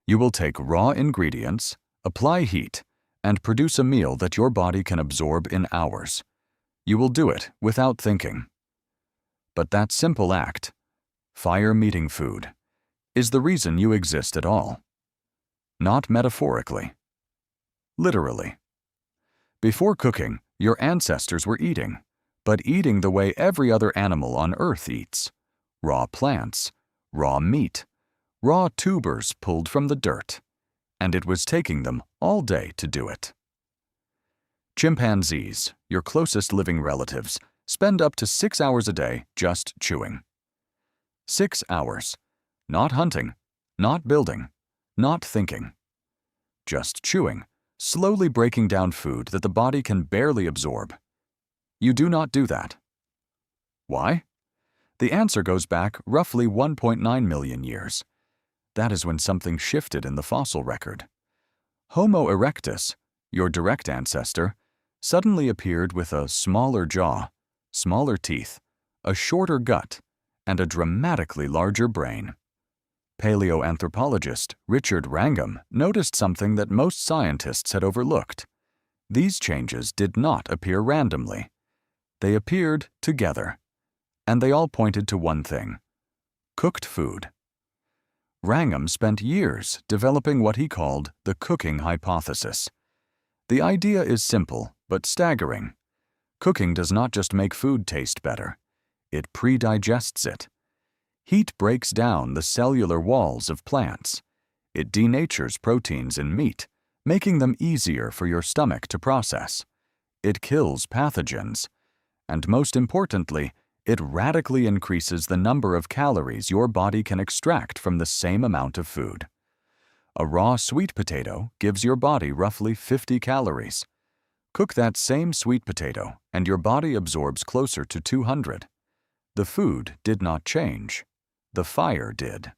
You will take raw ingredients, apply heat, and produce a meal that your body can absorb in hours. You will do it without thinking. But that simple act, fire meeting food, is the reason you exist at all. Not metaphorically. Literally. Before cooking, your ancestors were eating, but eating the way every other animal on Earth eats. Raw plants, raw meat, raw tubers pulled from the dirt, and it was taking them all day to do it. Chimpanzees, your closest living relatives, spend up to 6 hours a day just chewing. 6 hours. Not hunting, not building, not thinking. Just chewing, slowly breaking down food that the body can barely absorb. You do not do that. Why? The answer goes back roughly 1.9 million years. That is when something shifted in the fossil record. Homo erectus, your direct ancestor, suddenly appeared with a smaller jaw, smaller teeth, a shorter gut, and a dramatically larger brain. Paleoanthropologist Richard Wrangham noticed something that most scientists had overlooked. These changes did not appear randomly. They appeared together, and they all pointed to one thing: cooked food. Wrangham spent years developing what he called the cooking hypothesis. The idea is simple but staggering. Cooking does not just make food taste better. It pre-digests it. Heat breaks down the cellular walls of plants. It denatures proteins in meat, making them easier for your stomach to process. It kills pathogens. And most importantly, it radically increases the number of calories your body can extract from the same amount of food. A raw sweet potato gives your body roughly 50 calories. Cook that same sweet potato, and your body absorbs closer to 200. The food did not change. The fire did.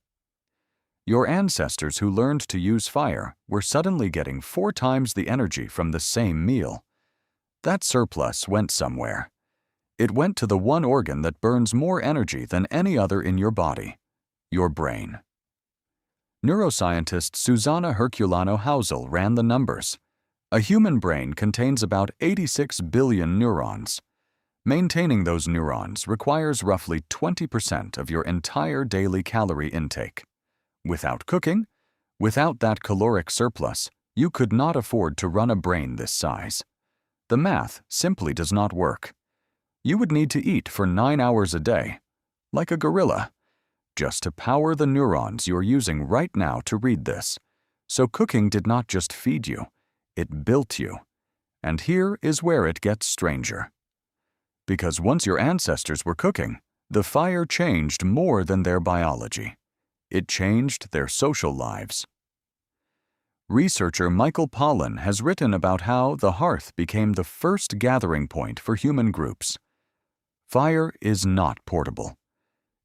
Your ancestors who learned to use fire were suddenly getting 4 times the energy from the same meal. That surplus went somewhere. It went to the one organ that burns more energy than any other in your body: your brain. Neuroscientist Suzana Herculano-Houzel ran the numbers. A human brain contains about 86 billion neurons. Maintaining those neurons requires roughly 20% of your entire daily calorie intake. Without cooking, without that caloric surplus, you could not afford to run a brain this size. The math simply does not work. You would need to eat for 9 hours a day, like a gorilla, just to power the neurons you're using right now to read this. So cooking did not just feed you, it built you. And here is where it gets stranger. Because once your ancestors were cooking, the fire changed more than their biology. It changed their social lives. Researcher Michael Pollan has written about how the hearth became the first gathering point for human groups. Fire is not portable.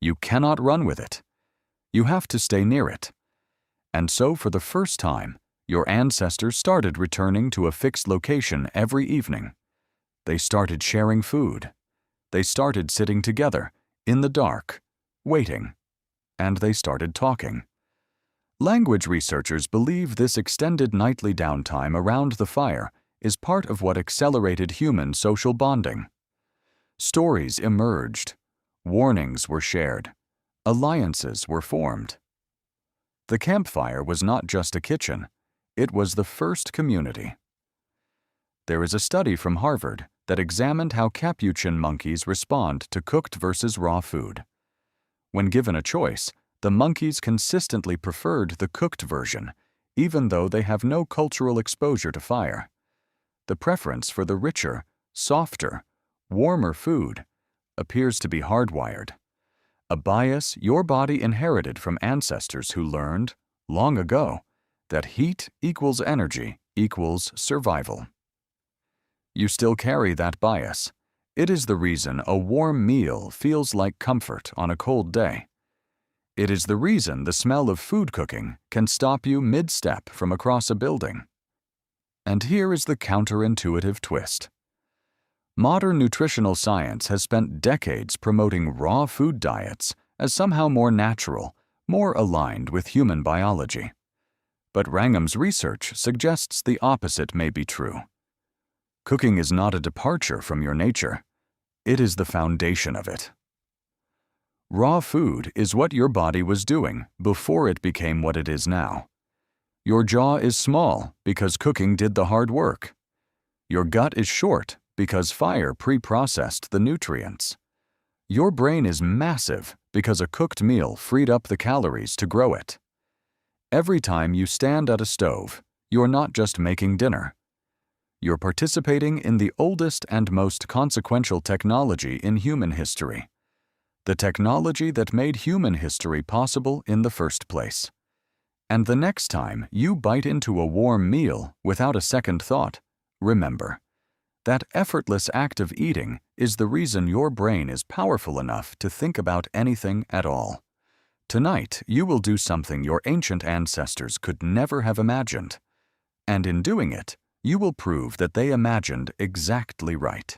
You cannot run with it. You have to stay near it. And so for the first time, your ancestors started returning to a fixed location every evening. They started sharing food. They started sitting together, in the dark, waiting. And they started talking. Language researchers believe this extended nightly downtime around the fire is part of what accelerated human social bonding. Stories emerged. Warnings were shared. Alliances were formed. The campfire was not just a kitchen. It was the first community. There is a study from Harvard that examined how capuchin monkeys respond to cooked versus raw food. When given a choice, the monkeys consistently preferred the cooked version, even though they have no cultural exposure to fire. The preference for the richer, softer, warmer food appears to be hardwired. A bias your body inherited from ancestors who learned, long ago, that heat equals energy equals survival. You still carry that bias. It is the reason a warm meal feels like comfort on a cold day. It is the reason the smell of food cooking can stop you mid-step from across a building. And here is the counterintuitive twist. Modern nutritional science has spent decades promoting raw food diets as somehow more natural, more aligned with human biology. but Wrangham's research suggests the opposite may be true. Cooking is not a departure from your nature. It is the foundation of it. Raw food is what your body was doing before it became what it is now. Your jaw is small because cooking did the hard work. Your gut is short because fire pre-processed the nutrients. Your brain is massive because a cooked meal freed up the calories to grow it. Every time you stand at a stove, you're not just making dinner. You're participating in the oldest and most consequential technology in human history. The technology that made human history possible in the first place. And the next time you bite into a warm meal without a second thought, remember, that effortless act of eating is the reason your brain is powerful enough to think about anything at all. Tonight, you will do something your ancient ancestors could never have imagined. And in doing it, you will prove that they imagined exactly right.